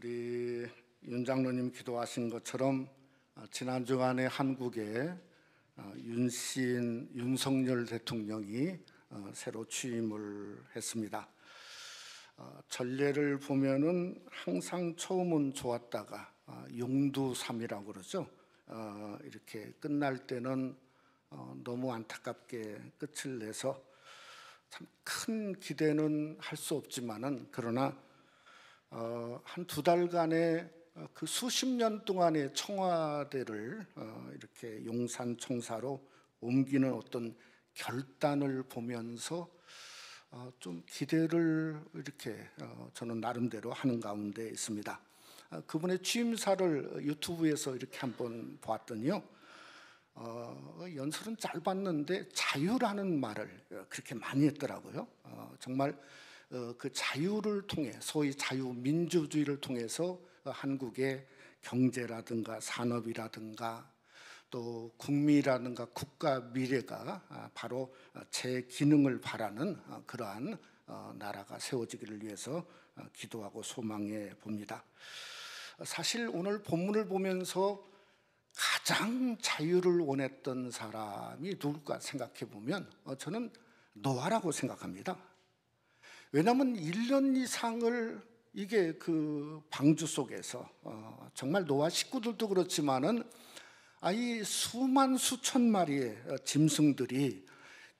우리 윤 장로님 기도하신 것처럼 지난 주간에 한국에 윤석열 대통령이 새로 취임을 했습니다. 전례를 보면은 항상 처음은 좋았다가 용두삼이라고 그러죠. 이렇게 끝날 때는 너무 안타깝게 끝을 내서 참 큰 기대는 할 수 없지만은 그러나 한 두 달간의 그 수십 년 동안의 청와대를 이렇게 용산 청사로 옮기는 어떤 결단을 보면서 좀 기대를 이렇게 저는 나름대로 하는 가운데 있습니다. 그분의 취임사를 유튜브에서 이렇게 한번 보았더니요, 연설은 짧았는데 자유라는 말을 그렇게 많이 했더라고요. 정말 그 자유를 통해, 소위 자유민주주의를 통해서 한국의 경제라든가 산업이라든가 또 국민이라든가 국가 미래가 바로 재기능을 바라는 그러한 나라가 세워지기를 위해서 기도하고 소망해 봅니다. 사실 오늘 본문을 보면서 가장 자유를 원했던 사람이 누굴까 생각해 보면 저는 노아라고 생각합니다. 왜냐하면 1년 이상을 이게 그 방주 속에서 정말 노아 식구들도 그렇지만은 이 수만 수천 마리의 짐승들이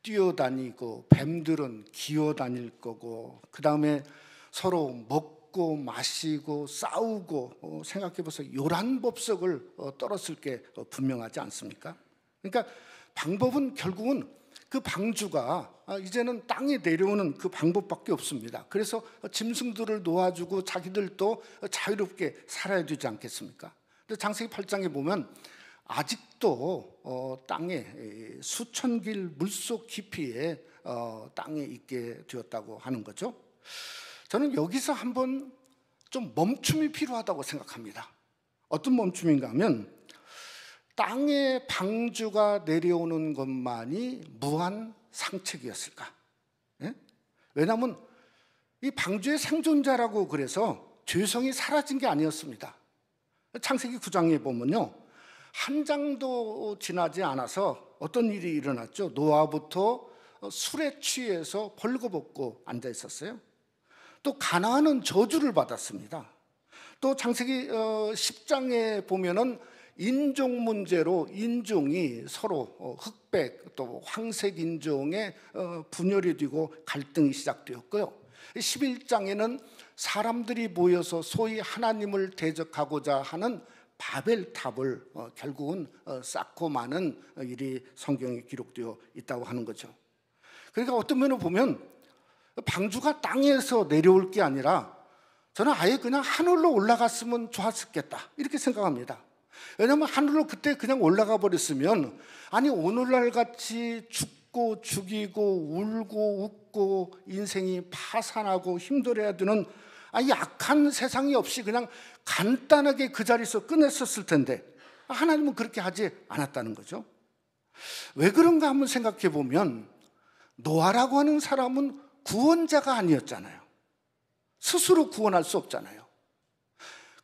뛰어다니고 뱀들은 기어다닐 거고 그 다음에 서로 먹고 마시고 싸우고 생각해보세요. 요란법석을 떨었을 게 분명하지 않습니까? 그러니까 방법은 결국은 그 방주가 이제는 땅에 내려오는 그 방법밖에 없습니다. 그래서 짐승들을 놓아주고 자기들도 자유롭게 살아야 되지 않겠습니까? 근데 창세기 8장에 보면 아직도 땅에 수천 길 물속 깊이에 땅에 있게 되었다고 하는 거죠. 저는 여기서 한번 좀 멈춤이 필요하다고 생각합니다. 어떤 멈춤인가 하면 땅에 방주가 내려오는 것만이 무한 상책이었을까? 예? 왜냐하면 이 방주의 생존자라고 그래서 죄성이 사라진 게 아니었습니다. 창세기 9장에 보면요, 한 장도 지나지 않아서 어떤 일이 일어났죠. 노아부터 술에 취해서 벌거벗고 앉아 있었어요. 또 가나안은 저주를 받았습니다. 또 창세기 10장에 보면은 인종 문제로 인종이 서로 흑백 또 황색 인종의 분열이 되고 갈등이 시작되었고요. 11장에는 사람들이 모여서 소위 하나님을 대적하고자 하는 바벨탑을 결국은 쌓고 마는 일이 성경에 기록되어 있다고 하는 거죠. 그러니까 어떤 면을 보면 방주가 땅에서 내려올 게 아니라 저는 아예 그냥 하늘로 올라갔으면 좋았겠다 이렇게 생각합니다. 왜냐하면 하늘로 그때 그냥 올라가 버렸으면 오늘날 같이 죽고 죽이고 울고 웃고 인생이 파산하고 힘들어야 되는 약한 세상이 없이 그냥 간단하게 그 자리에서 끝냈었을 텐데 하나님은 그렇게 하지 않았다는 거죠. 왜 그런가 한번 생각해 보면 노아라고 하는 사람은 구원자가 아니었잖아요. 스스로 구원할 수 없잖아요.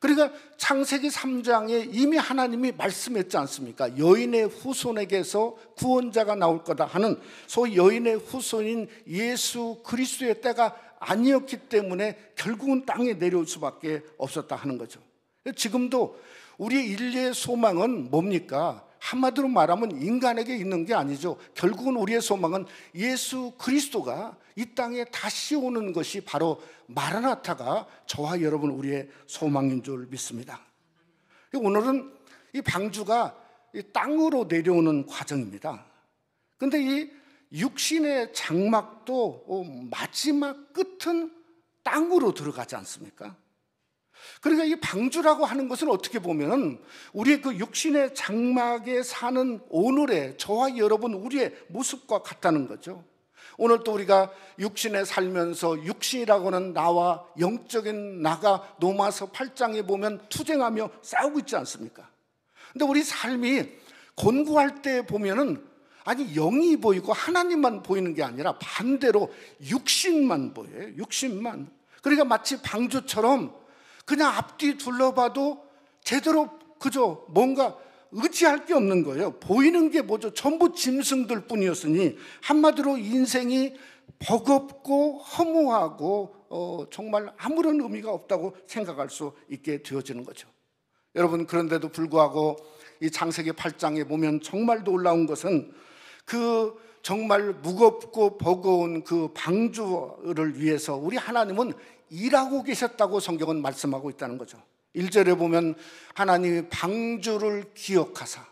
그러니까 창세기 3장에 이미 하나님이 말씀했지 않습니까? 여인의 후손에게서 구원자가 나올 거다 하는 소위 여인의 후손인 예수 그리스도의 때가 아니었기 때문에 결국은 땅에 내려올 수밖에 없었다 하는 거죠. 지금도 우리의 인류의 소망은 뭡니까? 한마디로 말하면 인간에게 있는 게 아니죠. 결국은 우리의 소망은 예수 그리스도가 이 땅에 다시 오는 것이 바로 마라나타가 저와 여러분 우리의 소망인 줄 믿습니다. 오늘은 이 방주가 이 땅으로 내려오는 과정입니다. 그런데 이 육신의 장막도 마지막 끝은 땅으로 들어가지 않습니까? 그러니까 이 방주라고 하는 것은 어떻게 보면 우리의 그 육신의 장막에 사는 오늘의 저와 여러분 우리의 모습과 같다는 거죠. 오늘 또 우리가 육신에 살면서 육신이라고 하는 나와 영적인 나가 로마서 8장에 보면 투쟁하며 싸우고 있지 않습니까? 근데 우리 삶이 곤고할 때 보면은 영이 보이고 하나님만 보이는 게 아니라 반대로 육신만 보여요. 육신만. 그러니까 마치 방주처럼 그냥 앞뒤 둘러봐도 제대로 그저 뭔가 의지할 게 없는 거예요. 보이는 게 뭐죠? 전부 짐승들 뿐이었으니 한마디로 인생이 버겁고 허무하고 정말 아무런 의미가 없다고 생각할 수 있게 되어지는 거죠. 여러분, 그런데도 불구하고 이 창세기 8장에 보면 정말 놀라운 것은 그 정말 무겁고 버거운 그 방주를 위해서 우리 하나님은 일하고 계셨다고 성경은 말씀하고 있다는 거죠. 1절에 보면 하나님이 방주를 기억하사,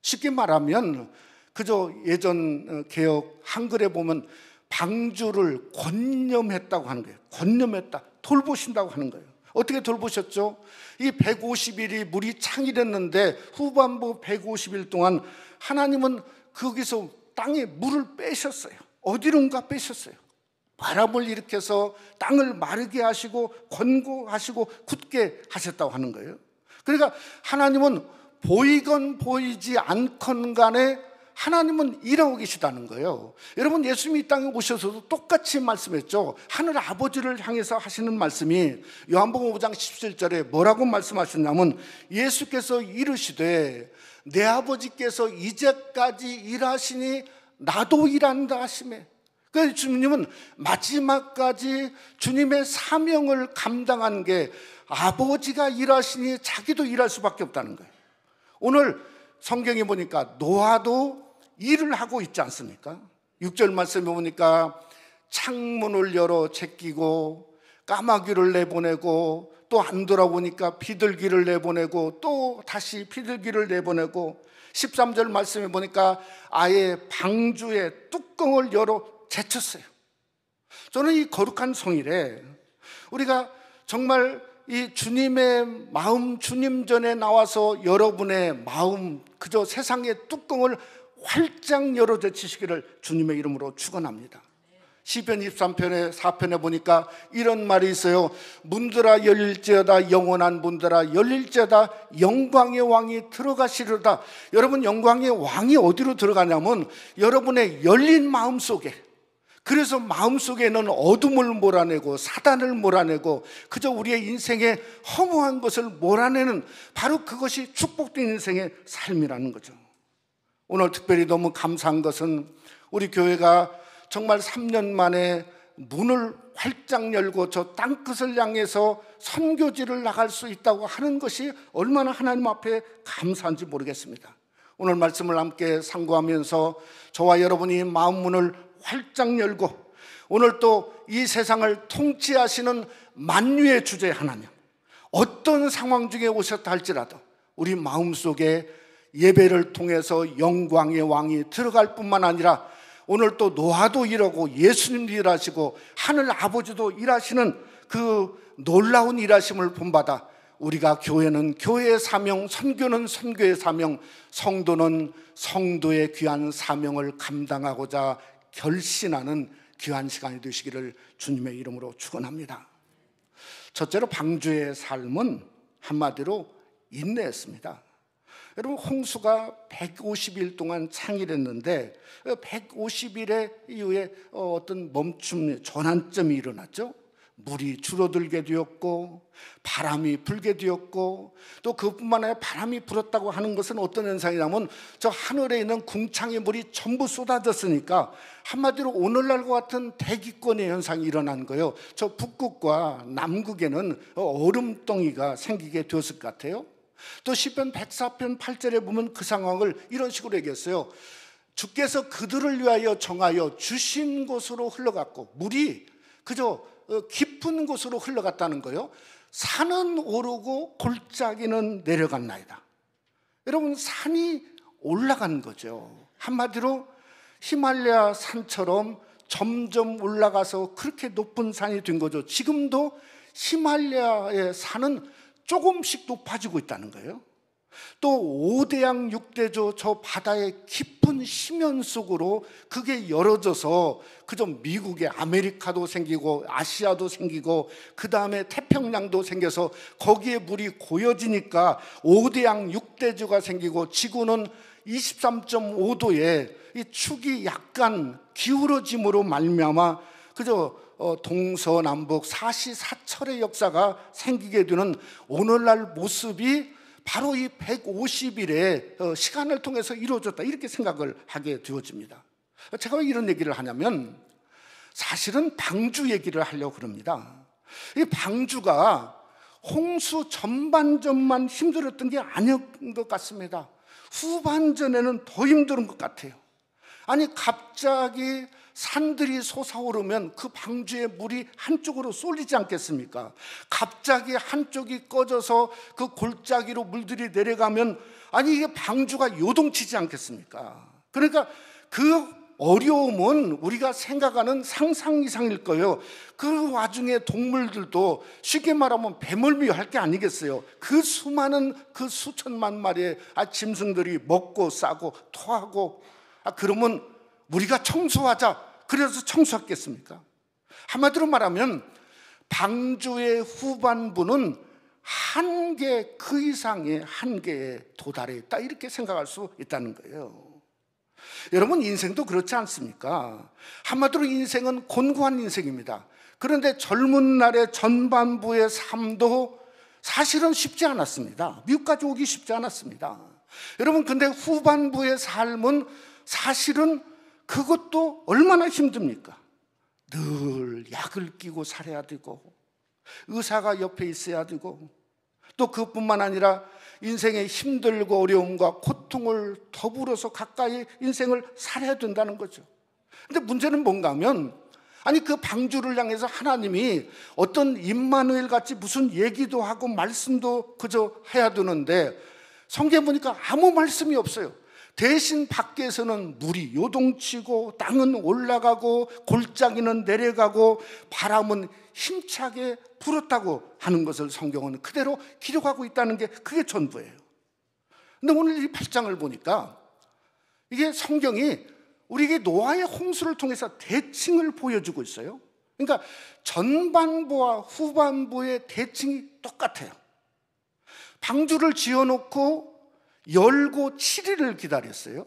쉽게 말하면 그저 예전 개역 한글에 보면 방주를 권념했다고 하는 거예요. 권념했다, 돌보신다고 하는 거예요. 어떻게 돌보셨죠? 이 150일이 물이 창이랬는데 후반부 150일 동안 하나님은 거기서 땅에 물을 빼셨어요. 어디론가 빼셨어요. 바람을 일으켜서 땅을 마르게 하시고 권고하시고 굳게 하셨다고 하는 거예요. 그러니까 하나님은 보이건 보이지 않건 간에 하나님은 일하고 계시다는 거예요. 여러분, 예수님이 이 땅에 오셔서도 똑같이 말씀했죠. 하늘 아버지를 향해서 하시는 말씀이 요한복음 5장 17절에 뭐라고 말씀하셨냐면 예수께서 이르시되 내 아버지께서 이제까지 일하시니 나도 일한다 하시매. 그래서 주님은 마지막까지 주님의 사명을 감당한 게 아버지가 일하시니 자기도 일할 수밖에 없다는 거예요. 오늘 성경에 보니까 노아도 일을 하고 있지 않습니까? 6절 말씀에 보니까 창문을 열어 제끼고 까마귀를 내보내고 또 안 돌아보니까 비둘기를 내보내고 또 다시 비둘기를 내보내고 13절 말씀에 보니까 아예 방주의 뚜껑을 열어 제쳤어요. 저는 이 거룩한 성일에 우리가 정말 이 주님의 마음, 주님 전에 나와서 여러분의 마음, 그저 세상의 뚜껑을 활짝 열어 제치시기를 주님의 이름으로 축원합니다. 시편 23편에 4편에 보니까 이런 말이 있어요. 문들아 열릴지어다, 영원한 문들아 열릴지어다, 영광의 왕이 들어가시리로다. 여러분, 영광의 왕이 어디로 들어가냐면 여러분의 열린 마음 속에, 그래서 마음속에는 어둠을 몰아내고 사단을 몰아내고 그저 우리의 인생에 허무한 것을 몰아내는 바로 그것이 축복된 인생의 삶이라는 거죠. 오늘 특별히 너무 감사한 것은 우리 교회가 정말 3년 만에 문을 활짝 열고 저 땅끝을 향해서 선교지를 나갈 수 있다고 하는 것이 얼마나 하나님 앞에 감사한지 모르겠습니다. 오늘 말씀을 함께 상고하면서 저와 여러분이 마음 문을 활짝 열고 오늘 또 이 세상을 통치하시는 만유의 주제 하나님, 어떤 상황 중에 오셨다 할지라도 우리 마음속에 예배를 통해서 영광의 왕이 들어갈 뿐만 아니라 오늘 또 노아도 일하고 예수님도 일하시고 하늘 아버지도 일하시는 그 놀라운 일하심을 본받아 우리가 교회는 교회의 사명, 선교는 선교의 사명, 성도는 성도의 귀한 사명을 감당하고자 결신하는 귀한 시간이 되시기를 주님의 이름으로 축원합니다. 첫째로 방주의 삶은 한마디로 인내했습니다. 여러분, 홍수가 150일 동안 창일했는데 150일의 이후에 어떤 멈춤, 전환점이 일어났죠. 물이 줄어들게 되었고 바람이 불게 되었고 또 그뿐만 아니라 바람이 불었다고 하는 것은 어떤 현상이냐면 저 하늘에 있는 궁창의 물이 전부 쏟아졌으니까 한마디로 오늘날과 같은 대기권의 현상이 일어난 거예요. 저 북극과 남극에는 얼음덩이가 생기게 되었을 것 같아요. 또 시편 104편 8절에 보면 그 상황을 이런 식으로 얘기했어요. 주께서 그들을 위하여 정하여 주신 곳으로 흘러갔고 물이 그저 깊은 곳으로 흘러갔다는 거예요. 산은 오르고 골짜기는 내려갔나이다. 여러분, 산이 올라간 거죠. 한마디로 히말라야 산처럼 점점 올라가서 그렇게 높은 산이 된 거죠. 지금도 히말라야의 산은 조금씩 높아지고 있다는 거예요. 또 5대양 6대조 저 바다의 깊은 심연 속으로 그게 열어져서 그저 미국의 아메리카도 생기고 아시아도 생기고 그 다음에 태평양도 생겨서 거기에 물이 고여지니까 5대양 6대조가 생기고 지구는 23.5도에 이 축이 약간 기울어짐으로 말미암아 그저 동서남북 사시사철의 역사가 생기게 되는 오늘날 모습이 바로 이 150일의 시간을 통해서 이루어졌다, 이렇게 생각을 하게 되어집니다. 제가 왜 이런 얘기를 하냐면 사실은 방주 얘기를 하려고 그럽니다. 이 방주가 홍수 전반전만 힘들었던 게 아닌 것 같습니다. 후반전에는 더 힘든 것 같아요. 아니, 갑자기 산들이 솟아오르면 그 방주의 물이 한쪽으로 쏠리지 않겠습니까? 갑자기 한쪽이 꺼져서 그 골짜기로 물들이 내려가면, 아니, 이게 방주가 요동치지 않겠습니까? 그러니까 그 어려움은 우리가 생각하는 상상 이상일 거예요. 그 와중에 동물들도 쉽게 말하면 배멀미할 게 아니겠어요. 그 수많은 그 수천만 마리의 짐승들이 먹고 싸고 토하고, 그러면 우리가 청소하자 그래서 청소했겠습니까? 한마디로 말하면 방주의 후반부는 한계, 그 이상의 한계에 도달해 있다, 이렇게 생각할 수 있다는 거예요. 여러분, 인생도 그렇지 않습니까? 한마디로 인생은 곤고한 인생입니다. 그런데 젊은 날의 전반부의 삶도 사실은 쉽지 않았습니다. 미국까지 오기 쉽지 않았습니다. 여러분, 근데 후반부의 삶은 사실은 그것도 얼마나 힘듭니까? 늘 약을 끼고 살아야 되고, 의사가 옆에 있어야 되고, 또 그뿐만 아니라 인생의 힘들고 어려움과 고통을 더불어서 가까이 인생을 살아야 된다는 거죠. 근데 문제는 뭔가 하면, 아니, 그 방주를 향해서 하나님이 어떤 임마누엘 같이 무슨 얘기도 하고 말씀도 그저 해야 되는데 성경에 보니까 아무 말씀이 없어요. 대신 밖에서는 물이 요동치고 땅은 올라가고 골짜기는 내려가고 바람은 힘차게 불었다고 하는 것을 성경은 그대로 기록하고 있다는 게, 그게 전부예요. 근데 오늘 이 8장을 보니까 이게 성경이 우리에게 노아의 홍수를 통해서 대칭을 보여주고 있어요. 그러니까 전반부와 후반부의 대칭이 똑같아요. 방주를 지어놓고 열고 7일을 기다렸어요.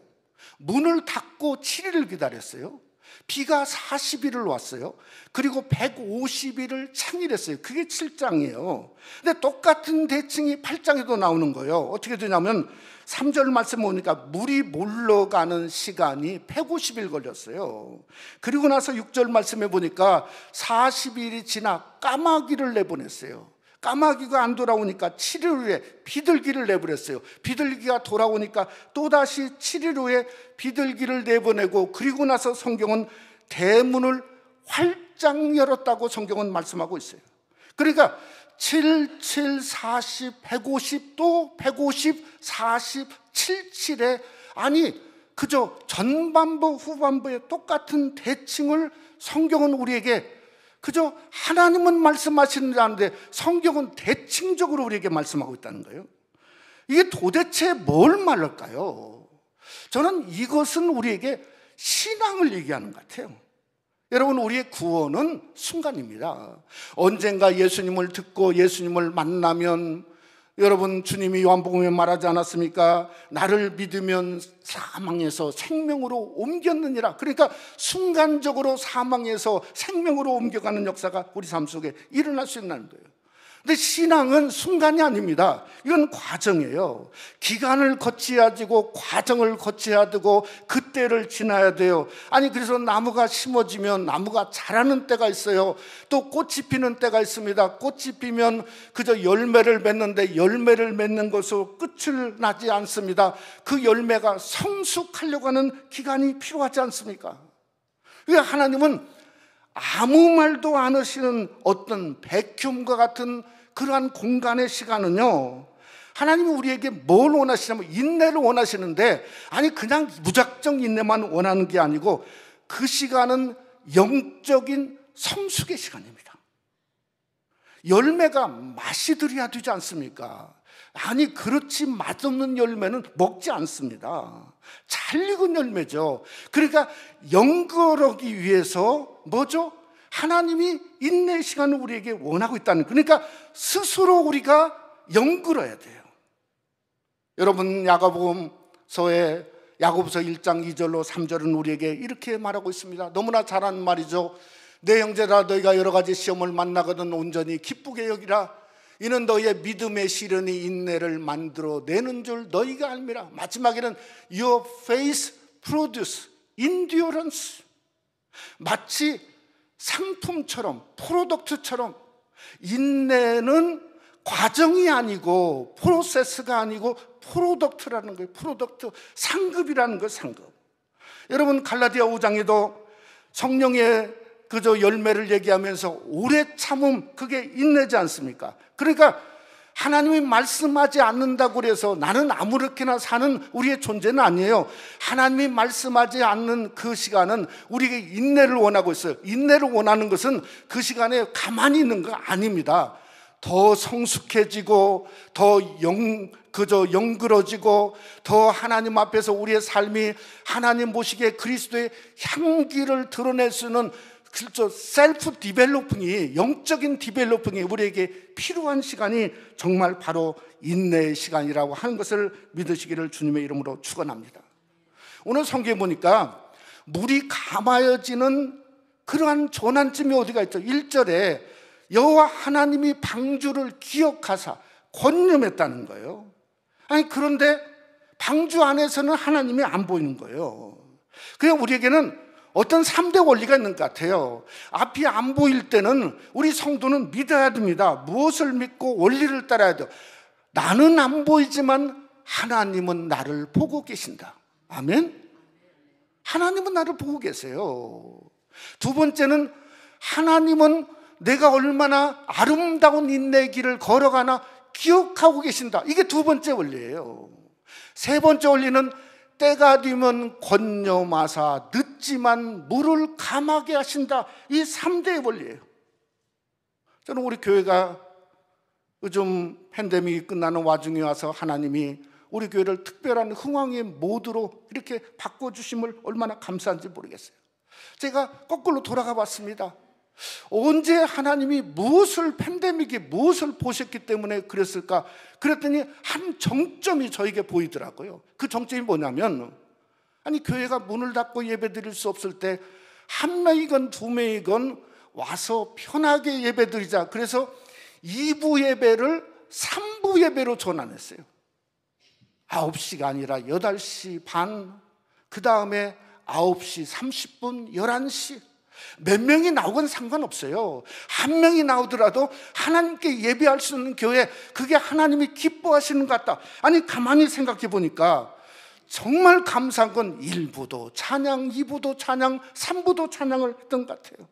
문을 닫고 7일을 기다렸어요. 비가 40일을 왔어요. 그리고 150일을 창일했어요. 그게 7장이에요. 근데 똑같은 대칭이 8장에도 나오는 거예요. 어떻게 되냐면 3절 말씀 보니까 물이 몰러가는 시간이 150일 걸렸어요. 그리고 나서 6절 말씀에 보니까 40일이 지나 까마귀를 내보냈어요. 까마귀가 안 돌아오니까 7일 후에 비둘기를 내보냈어요. 비둘기가 돌아오니까 또다시 7일 후에 비둘기를 내보내고, 그리고 나서 성경은 대문을 활짝 열었다고 성경은 말씀하고 있어요. 그러니까 7, 7, 40, 150, 또 150, 40, 77에, 아니, 그저 전반부 후반부의 똑같은 대칭을 성경은 우리에게, 그저 하나님은 말씀하시는 줄 아는데 성경은 대칭적으로 우리에게 말씀하고 있다는 거예요. 이게 도대체 뭘 말할까요? 저는 이것은 우리에게 신앙을 얘기하는 것 같아요. 여러분, 우리의 구원은 순간입니다. 언젠가 예수님을 듣고 예수님을 만나면, 여러분, 주님이 요한복음에 말하지 않았습니까? 나를 믿으면 사망에서 생명으로 옮겼느니라. 그러니까 순간적으로 사망에서 생명으로 옮겨가는 역사가 우리 삶 속에 일어날 수 있는 거예요. 근데 신앙은 순간이 아닙니다. 이건 과정이에요. 기간을 거쳐야 되고 과정을 거쳐야 되고 그때를 지나야 돼요. 아니, 그래서 나무가 심어지면 나무가 자라는 때가 있어요. 또 꽃이 피는 때가 있습니다. 꽃이 피면 그저 열매를 맺는데 열매를 맺는 것으로 끝을 나지 않습니다. 그 열매가 성숙하려고 하는 기간이 필요하지 않습니까? 그러니까 하나님은 아무 말도 안 하시는 어떤 백흉과 같은 그러한 공간의 시간은요, 하나님이 우리에게 뭘 원하시냐면 인내를 원하시는데, 아니, 그냥 무작정 인내만 원하는 게 아니고 그 시간은 영적인 성숙의 시간입니다. 열매가 맛이 들어야 되지 않습니까? 아니, 그렇지 맛없는 열매는 먹지 않습니다. 잘 익은 열매죠. 그러니까 영거하기 위해서 뭐죠? 하나님이 인내의 시간을 우리에게 원하고 있다는, 그러니까 스스로 우리가 영글어야 돼요. 여러분, 야고보서 1장 2절로 3절은 우리에게 이렇게 말하고 있습니다. 너무나 잘 아는 말이죠. 내 형제라, 너희가 여러 가지 시험을 만나거든 온전히 기쁘게 여기라. 이는 너희의 믿음의 시련이 인내를 만들어 내는 줄 너희가 알미라. 마지막에는 Your faith produce endurance. 마치 상품처럼, 프로덕트처럼 인내는 과정이 아니고 프로세스가 아니고 프로덕트라는 거예요. 프로덕트, 상급이라는 거예요. 상급. 여러분, 갈라디아 5장에도 성령의 그저 열매를 얘기하면서 오래 참음, 그게 인내지 않습니까? 그러니까 하나님이 말씀하지 않는다고 그래서 나는 아무렇게나 사는 우리의 존재는 아니에요. 하나님이 말씀하지 않는 그 시간은 우리에게 인내를 원하고 있어요. 인내를 원하는 것은 그 시간에 가만히 있는 거 아닙니다. 더 성숙해지고 더 그저 영그러지고 더 하나님 앞에서 우리의 삶이 하나님 모시기에 그리스도의 향기를 드러낼 수 있는 그렇죠. 셀프 디벨로핑이, 영적인 디벨로핑이 우리에게 필요한 시간이 정말 바로 인내의 시간이라고 하는 것을 믿으시기를 주님의 이름으로 축원합니다. 오늘 성경에 보니까 물이 감아여지는 그러한 전환점이 어디가 있죠? 1절에 여호와 하나님이 방주를 기억하사 권념했다는 거예요. 아니, 그런데 방주 안에서는 하나님이 안 보이는 거예요. 그냥 우리에게는 어떤 3대 원리가 있는 것 같아요. 앞이 안 보일 때는 우리 성도는 믿어야 됩니다. 무엇을 믿고 원리를 따라야 돼요. 나는 안 보이지만 하나님은 나를 보고 계신다. 아멘? 하나님은 나를 보고 계세요. 두 번째는 하나님은 내가 얼마나 아름다운 인내의 길을 걸어가나 기억하고 계신다. 이게 두 번째 원리예요. 세 번째 원리는 때가 되면 권념하사 늦지만 물을 감하게 하신다. 이 3대의 원리예요. 저는 우리 교회가 요즘 팬데믹이 끝나는 와중에 와서 하나님이 우리 교회를 특별한 흥왕의 모드로 이렇게 바꿔주심을 얼마나 감사한지 모르겠어요. 제가 거꾸로 돌아가 봤습니다. 언제 하나님이 무엇을, 팬데믹이 무엇을 보셨기 때문에 그랬을까? 그랬더니 한 정점이 저에게 보이더라고요. 그 정점이 뭐냐면, 아니, 교회가 문을 닫고 예배 드릴 수 없을 때 한 명이건 두 명이건 와서 편하게 예배 드리자. 그래서 2부 예배를 3부 예배로 전환했어요. 9시가 아니라 8시 반, 그 다음에 9시 30분, 11시. 몇 명이 나오건 상관없어요. 한 명이 나오더라도 하나님께 예배할 수 있는 교회, 그게 하나님이 기뻐하시는 것 같다. 아니, 가만히 생각해 보니까 정말 감사한 건 1부도 찬양, 2부도 찬양, 3부도 찬양을 했던 것 같아요.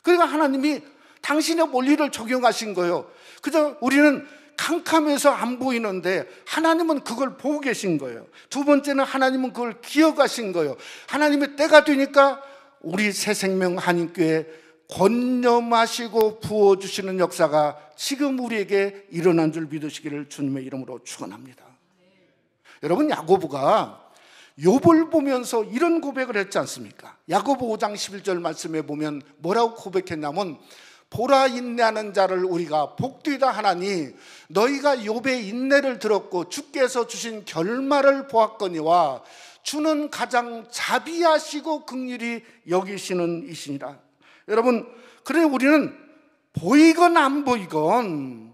그러니까 하나님이 당신의 원리를 적용하신 거예요. 그저 우리는 캄캄해서 안 보이는데 하나님은 그걸 보고 계신 거예요. 두 번째는 하나님은 그걸 기억하신 거예요. 하나님의 때가 되니까 우리 새생명 한인교회 권념하시고 부어주시는 역사가 지금 우리에게 일어난 줄 믿으시기를 주님의 이름으로 축원합니다. 여러분, 야고보가 욥을 보면서 이런 고백을 했지 않습니까? 야고보 5장 11절 말씀에 보면 뭐라고 고백했냐면, 보라, 인내하는 자를 우리가 복되다 하나니 너희가 욥의 인내를 들었고 주께서 주신 결말을 보았거니와 주는 가장 자비하시고 긍휼히 여기시는 이시니라. 여러분, 그래 우리는 보이건 안 보이건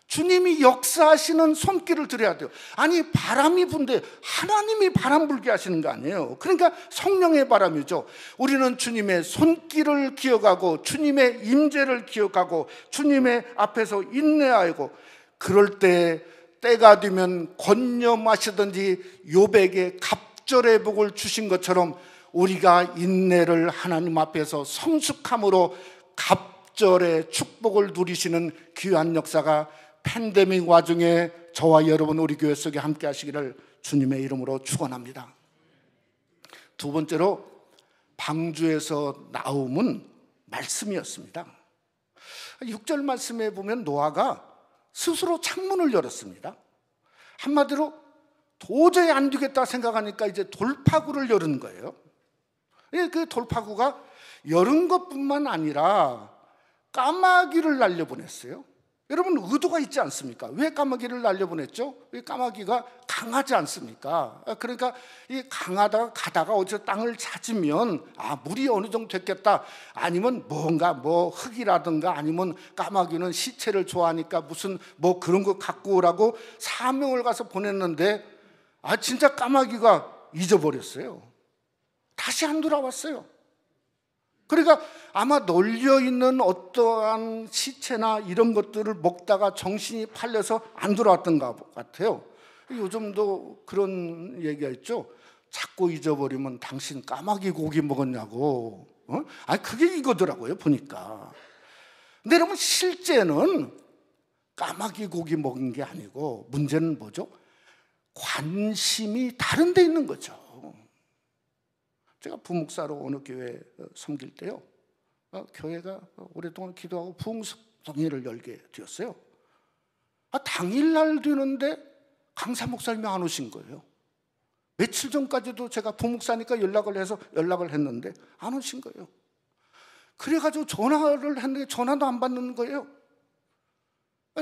주님이 역사하시는 손길을 들어야 돼요. 아니, 바람이 분데 하나님이 바람 불게 하시는 거 아니에요. 그러니까 성령의 바람이죠. 우리는 주님의 손길을 기억하고 주님의 임재를 기억하고 주님의 앞에서 인내하고, 그럴 때 때가 되면 권념하시든지 욥에게 갑절의 복을 주신 것처럼 우리가 인내를 하나님 앞에서 성숙함으로 갑절의 축복을 누리시는 귀한 역사가 팬데믹 와중에 저와 여러분 우리 교회 속에 함께 하시기를 주님의 이름으로 축원합니다. 두 번째로 방주에서 나옴은 말씀이었습니다. 6절 말씀에 보면 노아가 스스로 창문을 열었습니다. 한마디로 도저히 안 되겠다 생각하니까 이제 돌파구를 열은 거예요. 그 돌파구가 열은 것뿐만 아니라 까마귀를 날려보냈어요. 여러분, 의도가 있지 않습니까? 왜 까마귀를 날려보냈죠? 왜 까마귀가 강하지 않습니까? 그러니까 이 강하다가 가다가 어디서 땅을 찾으면 물이 어느 정도 됐겠다, 아니면 뭔가 흙이라든가 아니면 까마귀는 시체를 좋아하니까 무슨 그런 거 갖고 오라고 사명을 가서 보냈는데 진짜 까마귀가 잊어버렸어요. 다시 안 돌아왔어요. 그러니까 아마 널려있는 어떠한 시체나 이런 것들을 먹다가 정신이 팔려서 안 돌아왔던 것 같아요. 요즘도 그런 얘기가 있죠. 자꾸 잊어버리면 당신 까마귀 고기 먹었냐고. 그게 이거더라고요, 보니까. 근데 여러분, 실제는 까마귀 고기 먹은 게 아니고 문제는 뭐죠? 관심이 다른 데 있는 거죠. 제가 부목사로 어느 교회 섬길 때요, 교회가 오랫동안 기도하고 부흥성회를 열게 되었어요. 당일날 되는데 강사 목사님이 안 오신 거예요. 며칠 전까지도 제가 부목사니까 연락을 했는데 안 오신 거예요. 그래가지고 전화를 했는데 전화도 안 받는 거예요.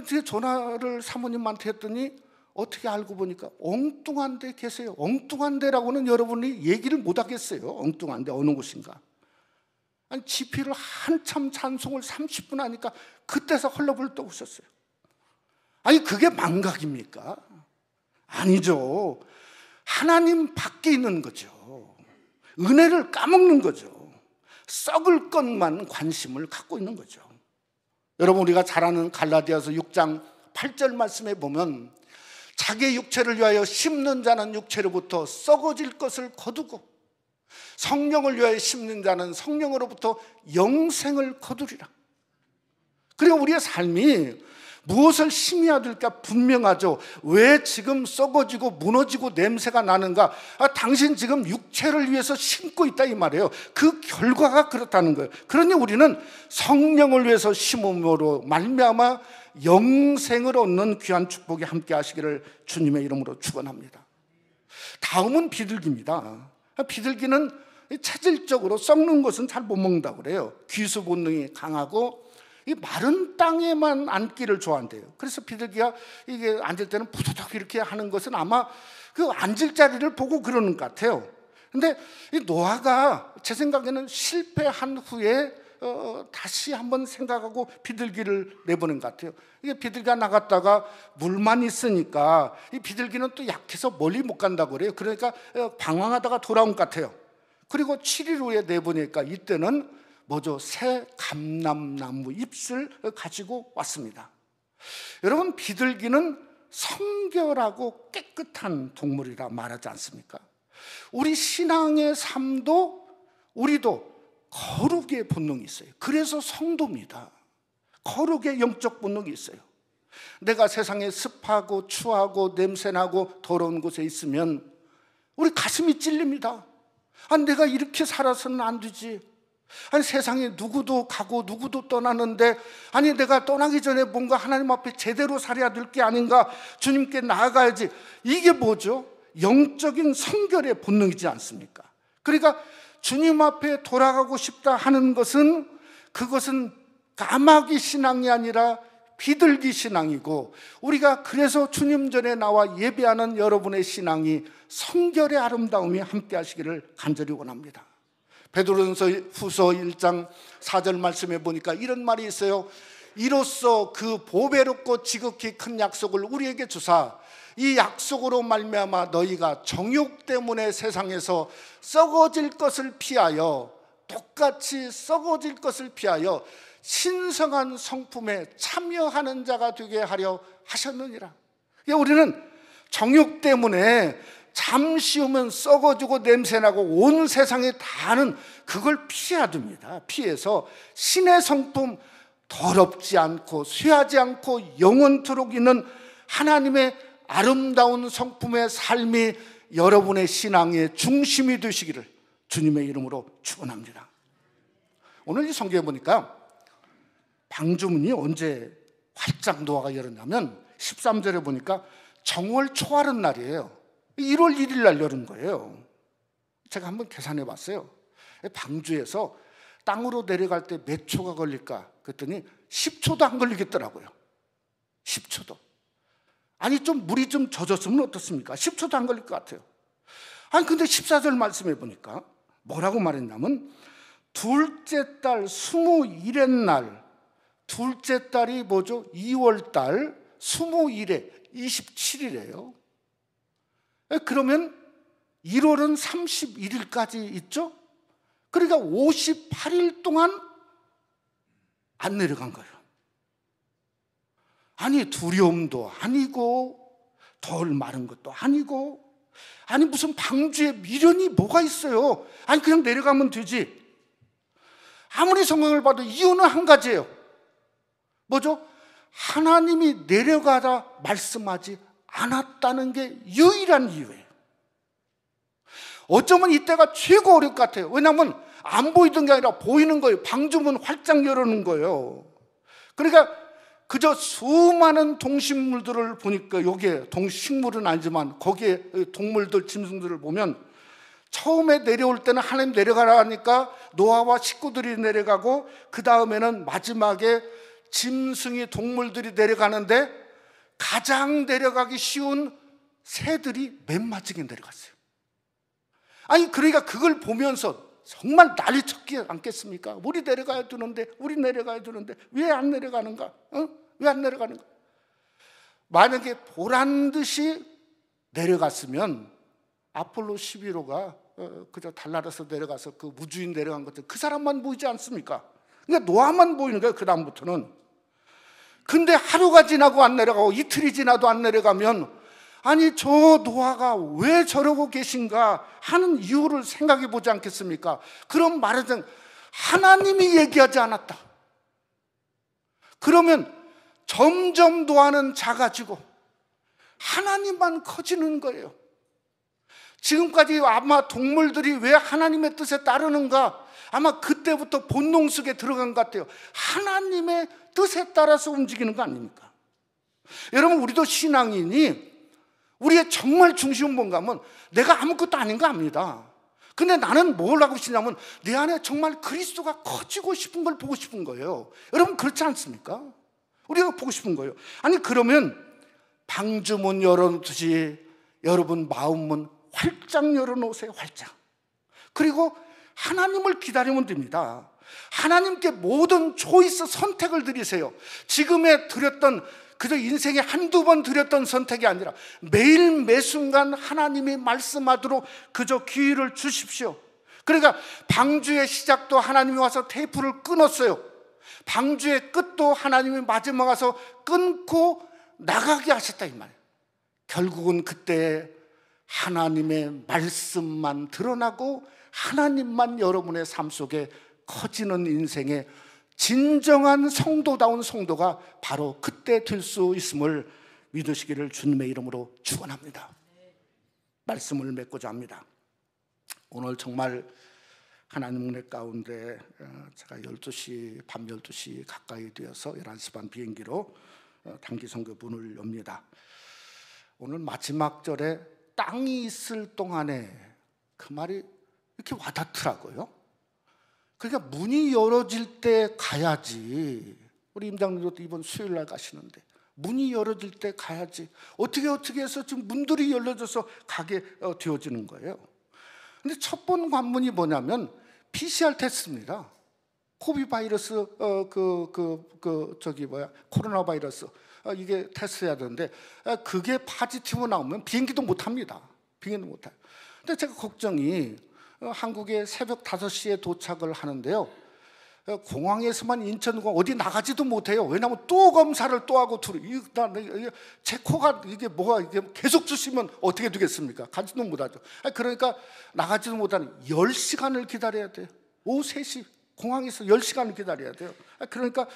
제가 전화를 사모님한테 했더니 어떻게 알고 보니까 엉뚱한 데 계세요. 엉뚱한 데라고는 여러분이 얘기를 못 하겠어요. 엉뚱한 데 어느 곳인가. 집회를 한참 찬송을 30분 하니까 그때서 헐레벌떡 오셨어요. 그게 망각입니까? 아니죠. 하나님 밖에 있는 거죠. 은혜를 까먹는 거죠. 썩을 것만 관심을 갖고 있는 거죠. 여러분, 우리가 잘 아는 갈라디아서 6장 8절 말씀에 보면 자기의 육체를 위하여 심는 자는 육체로부터 썩어질 것을 거두고 성령을 위하여 심는 자는 성령으로부터 영생을 거두리라. 그리고 우리의 삶이 무엇을 심어야 될까 분명하죠. 왜 지금 썩어지고 무너지고 냄새가 나는가? 당신 지금 육체를 위해서 심고 있다 이 말이에요. 그 결과가 그렇다는 거예요. 그러니 우리는 성령을 위해서 심음으로 말미암아 영생을 얻는 귀한 축복이 함께 하시기를 주님의 이름으로 축원합니다. 다음은 비둘기입니다. 비둘기는 체질적으로 썩는 것은 잘 못 먹는다고 그래요. 귀수 본능이 강하고 이 마른 땅에만 앉기를 좋아한대요. 그래서 비둘기가 이게 앉을 때는 부두둑 이렇게 하는 것은 아마 그 앉을 자리를 보고 그러는 것 같아요. 근데 이 노아가 제 생각에는 실패한 후에 다시 한번 생각하고 비둘기를 내보낸 것 같아요. 이게 비둘기가 나갔다가 물만 있으니까 이 비둘기는 또 약해서 멀리 못 간다고 그래요. 그러니까 방황하다가 돌아온 것 같아요. 그리고 7일 후에 내보니까 이때는 뭐죠? 새 감람나무 잎을 가지고 왔습니다. 여러분, 비둘기는 성결하고 깨끗한 동물이라 말하지 않습니까? 우리 신앙의 삶도 우리도 거룩의 본능이 있어요. 그래서 성도입니다. 거룩의 영적 본능이 있어요. 내가 세상에 습하고 추하고 냄새나고 더러운 곳에 있으면 우리 가슴이 찔립니다. 내가 이렇게 살아서는 안 되지. 세상에 누구도 가고 누구도 떠나는데 내가 떠나기 전에 뭔가 하나님 앞에 제대로 살아야 될 게 아닌가, 주님께 나아가야지. 이게 뭐죠? 영적인 성결의 본능이지 않습니까? 그러니까 주님 앞에 돌아가고 싶다 하는 것은 그것은 까마귀 신앙이 아니라 비둘기 신앙이고, 우리가 그래서 주님 전에 나와 예배하는 여러분의 신앙이 성결의 아름다움이 함께 하시기를 간절히 원합니다. 베드로전서 후서 1장 4절 말씀에 보니까 이런 말이 있어요. 이로써 그 보배롭고 지극히 큰 약속을 우리에게 주사 이 약속으로 말미암아 너희가 정욕 때문에 세상에서 썩어질 것을 피하여, 똑같이 썩어질 것을 피하여 신성한 성품에 참여하는 자가 되게 하려 하셨느니라. 우리는 정욕 때문에 잠시 오면 썩어지고 냄새나고 온 세상에 다는 그걸 피해야 됩니다. 피해서 신의 성품, 더럽지 않고 쇠하지 않고 영원토록 있는 하나님의 아름다운 성품의 삶이 여러분의 신앙의 중심이 되시기를 주님의 이름으로 축원합니다. 오늘 이 성경에 보니까 방주문이 언제 활짝 노아가 열었냐면 13절에 보니까 정월 초하룻 날이에요. 1월 1일 날 열은 거예요. 제가 한번 계산해 봤어요. 방주에서 땅으로 내려갈 때 몇 초가 걸릴까? 그랬더니 10초도 안 걸리겠더라고요. 10초도. 아니 좀 물이 좀 젖었으면 어떻습니까? 10초도 안 걸릴 것 같아요. 아니 근데 14절 말씀해 보니까 뭐라고 말했냐면 둘째 달 21의 날, 둘째 달이 뭐죠? 2월 달 21에 27일이에요. 그러면 1월은 31일까지 있죠? 그러니까 58일 동안 안 내려간 거예요. 아니 두려움도 아니고 덜 마른 것도 아니고, 아니 무슨 방주에 미련이 뭐가 있어요? 아니 그냥 내려가면 되지. 아무리 성경을 봐도 이유는 한 가지예요. 뭐죠? 하나님이 내려가다 말씀하지 않았다는 게 유일한 이유예요. 어쩌면 이때가 최고 어려울 것 같아요. 왜냐하면 안 보이던 게 아니라 보이는 거예요. 방주문 활짝 열어놓은 거예요. 그러니까 그저 수많은 동식물들을 보니까, 여기에 동식물은 아니지만 거기에 동물들, 짐승들을 보면 처음에 내려올 때는 하나님 내려가라 하니까 노아와 식구들이 내려가고, 그 다음에는 마지막에 짐승이, 동물들이 내려가는데 가장 내려가기 쉬운 새들이 맨 마지막에 내려갔어요. 아니 그러니까 그걸 보면서 정말 난리 쳤지 않겠습니까? 우리 내려가야 되는데, 우리 내려가야 되는데 왜 안 내려가는가? 왜 안 내려가는가? 만약에 보란 듯이 내려갔으면 아폴로 11호가 그저 달나라에서 내려가서 그 우주인 내려간 것들, 그 사람만 보이지 않습니까? 그러니까 노아만 보이는 거예요, 그 다음부터는. 근데 하루가 지나고 안 내려가고 이틀이 지나도 안 내려가면, 아니 저 노아가 왜 저러고 계신가 하는 이유를 생각해 보지 않겠습니까? 그런 말은 하나님이 얘기하지 않았다. 그러면 점점 노아는 작아지고 하나님만 커지는 거예요. 지금까지 아마 동물들이 왜 하나님의 뜻에 따르는가, 아마 그때부터 본능 속에 들어간 것 같아요. 하나님의 뜻에 따라서 움직이는 거 아닙니까? 여러분, 우리도 신앙인이 우리의 정말 중심은 뭔가 하면 내가 아무것도 아닌 거 압니다. 근데 나는 뭘 하고 싶냐면 내 안에 정말 그리스도가 커지고 싶은 걸 보고 싶은 거예요. 여러분 그렇지 않습니까? 우리가 보고 싶은 거예요. 아니 그러면 방주문 열어놓듯이 여러분 마음문 활짝 열어놓으세요. 활짝. 그리고 하나님을 기다리면 됩니다. 하나님께 모든 초이스 선택을 드리세요. 지금에 드렸던, 그저 인생에 한두 번 드렸던 선택이 아니라 매일 매순간 하나님이 말씀하도록 그저 기회를 주십시오. 그러니까 방주의 시작도 하나님이 와서 테이프를 끊었어요. 방주의 끝도 하나님이 마지막 와서 끊고 나가게 하셨다 이 말이에요. 결국은 그때 하나님의 말씀만 드러나고 하나님만 여러분의 삶 속에 커지는 인생의 진정한 성도다운 성도가 바로 그때 될 수 있음을 믿으시기를 주님의 이름으로 축원합니다. 말씀을 맺고자 합니다. 오늘 정말 하나님 은혜 가운데 제가 12시, 밤 12시 가까이 되어서 11시 반 비행기로 단기 선교 문을 엽니다. 오늘 마지막 절에 땅이 있을 동안에, 그 말이 이렇게 와닿더라고요. 그러니까 문이 열어질 때 가야지. 우리 임장님도 이번 수요일 날 가시는데 문이 열어질 때 가야지. 어떻게 해서 지금 문들이 열려져서 가게 되어지는 거예요. 근데 첫 번 관문이 뭐냐면 PCR 테스트입니다. 코비 바이러스 코로나 바이러스 이게 테스트해야 되는데, 그게 파지티브 나오면 비행기도 못 합니다. 비행기도 못 해요. 근데 제가 걱정이, 한국에 새벽 5시에 도착을 하는데요, 공항에서만 인천공항 어디 나가지도 못해요. 왜냐하면 또 검사를 또 하고 제 코가 이게 뭐가 이게 계속 주시면 어떻게 되겠습니까? 가지도 못하죠. 그러니까 나가지도 못하는 10시간을 기다려야 돼요. 오후 3시 공항에서 10시간을 기다려야 돼요. 그러니까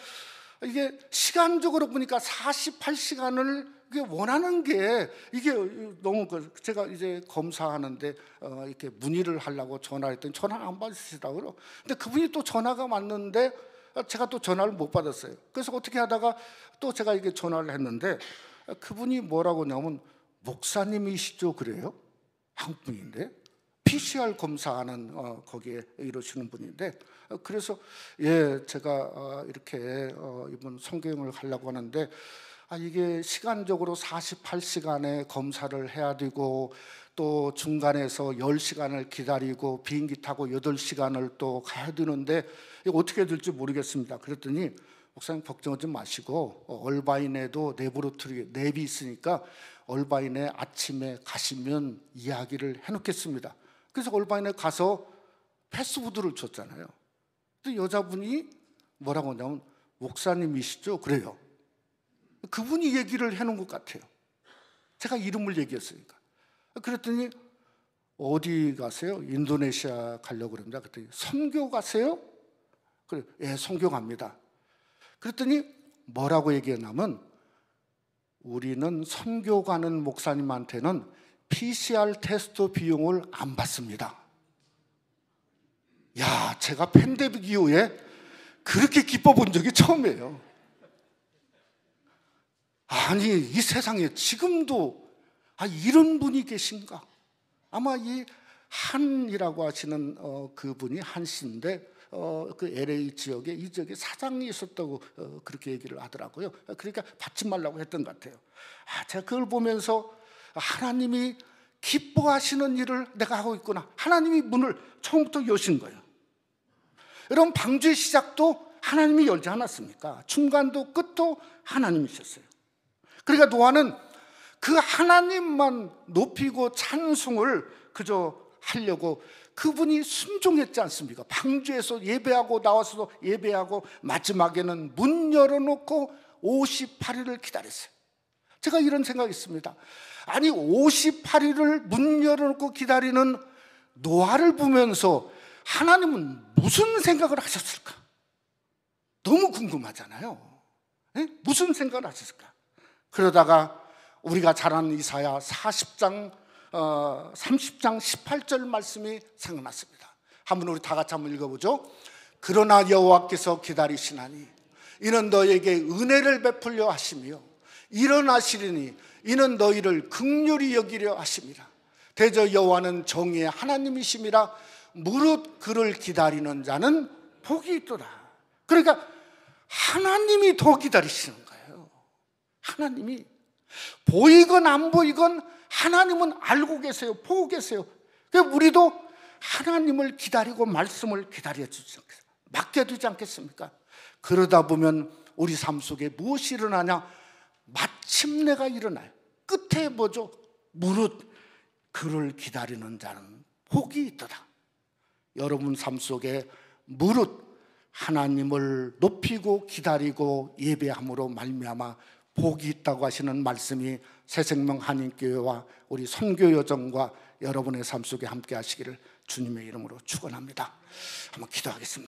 이게 시간적으로 보니까 48시간을 원하는 게, 이게 너무, 제가 이제 검사하는데 이렇게 문의를 하려고 전화를 했더니 전화를 안 받으시더라고요. 근데 그분이 또 전화가 왔는데 제가 또 전화를 못 받았어요. 그래서 어떻게 하다가 또 제가 이게 전화를 했는데, 그분이 뭐라고 하냐면 목사님이시죠? 그래요? 한국 분인데 PCR 검사하는 거기에 이러시는 분인데, 그래서 예, 제가 이렇게 이번 성경을 하려고 하는데 이게 시간적으로 48시간의 검사를 해야 되고 또 중간에서 10시간을 기다리고 비행기 타고 8시간을 또 가야 되는데 이거 어떻게 될지 모르겠습니다. 그랬더니 목사님 걱정하지 마시고 얼바인에도 레보레토리 랩이 있으니까 얼바인에 아침에 가시면 이야기를 해놓겠습니다. 그래서 얼바인에 가서 패스트푸드를 줬잖아요. 근데 여자분이 뭐라고 하냐면 목사님이시죠? 그래요. 그분이 얘기를 해놓은 것 같아요. 제가 이름을 얘기했으니까. 그랬더니 어디 가세요? 인도네시아 가려고 그럽니다. 그랬더니 선교 가세요? 그래, 예, 선교 갑니다. 그랬더니 뭐라고 얘기했냐면 우리는 선교 가는 목사님한테는 PCR 테스트 비용을 안 받습니다. 야, 제가 팬데믹 이후에 그렇게 기뻐 본 적이 처음이에요. 아니, 이 세상에 지금도 이런 분이 계신가? 아마 이 한이라고 하시는 그분이 한 씨인데 그 LA 지역에 이 지역에 사장이 있었다고 그렇게 얘기를 하더라고요. 그러니까 받지 말라고 했던 것 같아요. 제가 그걸 보면서 하나님이 기뻐하시는 일을 내가 하고 있구나. 하나님이 문을 처음부터 여신 거예요. 여러분, 방주의 시작도 하나님이 열지 않았습니까? 중간도 끝도 하나님이셨어요. 그러니까 노아는 그 하나님만 높이고 찬송을 그저 하려고 그분이 순종했지 않습니까? 방주에서 예배하고 나와서도 예배하고 마지막에는 문 열어놓고 58일을 기다렸어요. 제가 이런 생각이 있습니다. 아니 58일을 문 열어놓고 기다리는 노아를 보면서 하나님은 무슨 생각을 하셨을까? 너무 궁금하잖아요. 네? 무슨 생각을 하셨을까? 그러다가 우리가 잘 아는 이사야 40장 30장 18절 말씀이 생각났습니다. 한번 우리 다 같이 한번 읽어보죠. 그러나 여호와께서 기다리시나니 이는 너에게 은혜를 베풀려 하시며 일어나시리니 이는 너희를 긍휼히 여기려 하심이라. 대저 여호와는 정의의 하나님이심이라. 무릇 그를 기다리는 자는 복이 있도다. 그러니까 하나님이 더 기다리시는 거예요. 하나님이 보이건 안 보이건 하나님은 알고 계세요. 보고 계세요. 그래서 우리도 하나님을 기다리고 말씀을 기다려 주지 않겠습니까? 맡겨두지 않겠습니까? 그러다 보면 우리 삶 속에 무엇이 일어나냐? 마침내가 일어나요. 끝에 뭐죠? 무릇 그를 기다리는 자는 복이 있도다. 여러분 삶 속에 무릇 하나님을 높이고 기다리고 예배함으로 말미암아 복이 있다고 하시는 말씀이 새생명 한인교회와 우리 선교여정과 여러분의 삶 속에 함께 하시기를 주님의 이름으로 축원합니다. 한번 기도하겠습니다.